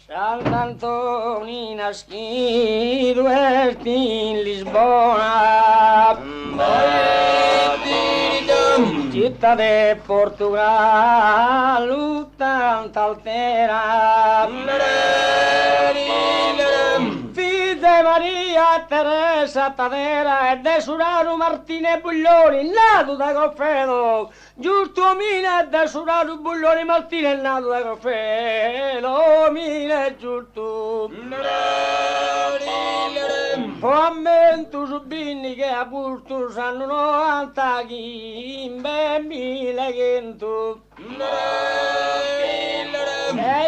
Sant'Antonio nascido in Lisbona, città di Portogallo, tanta altera. Fide Maria Teresa Tadera e de Suraro Martine Buglioni, nato da Goffredo. Giusto mine de Suraro Buglioni Martine, nato da Goffredo. Mine giusto. Commento su binni che a Burto sanno 90 chimbe, 1100.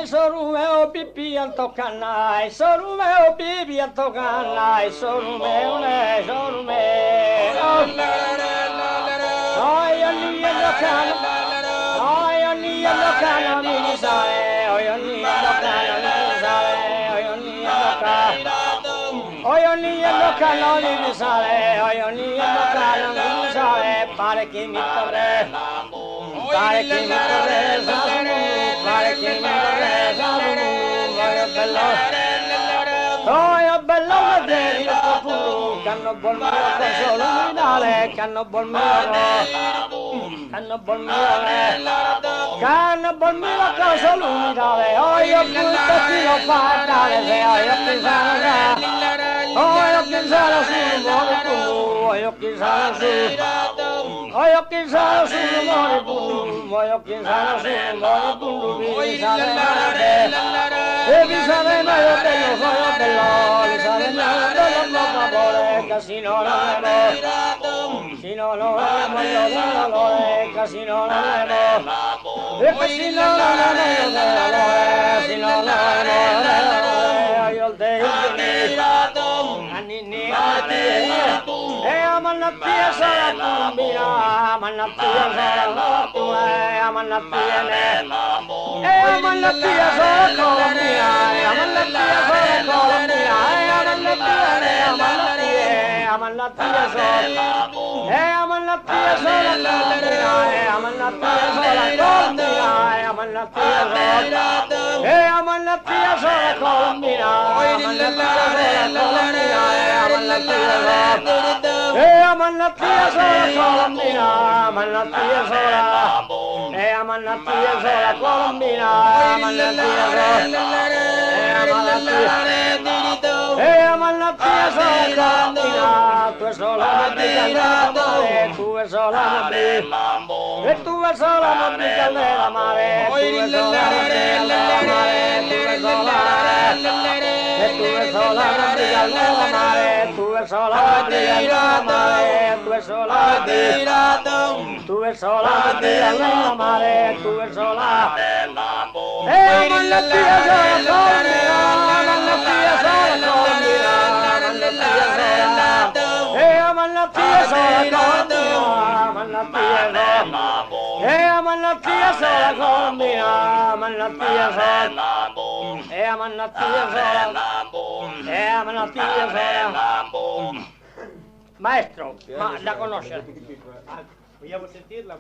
Sorumeo pipi antocannai, sorumeo pipi antocannai, sorumeo ne sorumeo. Oi ogni locano, oi ogni locano mi risale, oi ogni locano mi risale, oi ogni locano. Oi ogni locano mi risale, oi ogni locano mi risale, pare che mi torre, pare che mi torre, pare che mi torre, oh, bello vedere il profumo, canno buon mio consolo minale, canno buon mio, canno buon mio, canno buon mio consolo minale, oh, io tutto ti lo fa dare, se io pensavo, oh, io pensavo sul moribondo, io pensavo su, oh, io pensavo sul moribondo, io pensavo sul moribondo, mi e mi sale meglio bello, sono bello, mi sale meglio bello, poco amore, casi non l'avevo, si non l'avevo, io l'amore, casi non l'avevo, e casi non l'avevo, si non l'avevo, io il devo, anni e a mannappia sarà combina, a mannappia sarà tua, a mannappia ne, e a mannappia sarà Colombia, a mannappia sarà Colombia, e a mannappia ne, a mannappia sarà, e a mannappia sarà Colombia, e a mannappia sarà Colombia, e a mannappia sarà, e a mannappia sarà Colombia, a mannappia sarà Colombia, e a mannappia sarà. E a mannappia sola Colombina, a mannappia sola, e a mannappia sola Colombina, a mannappia sola, e a mannappia sola Colombina, tu è sola Candela mare, tu è sola e tu è sola Candela mare, tu è sola Candela mare, tu è sola, e tu è sola Candela mare, tu è sola Candela mare, tu è sola, tu è sola Candela mare, tu è sola, e a mannappia sola Colombina, a mannappia sola Colombina, a mannappia sola, e a mannappia sola Colombina, a mannappia sola, e a mannappia sola Colombina, a mannappia sola, e a mannappia sola, e a mannappia sola. Maestro, ma da conoscere. Vogliamo sentirla?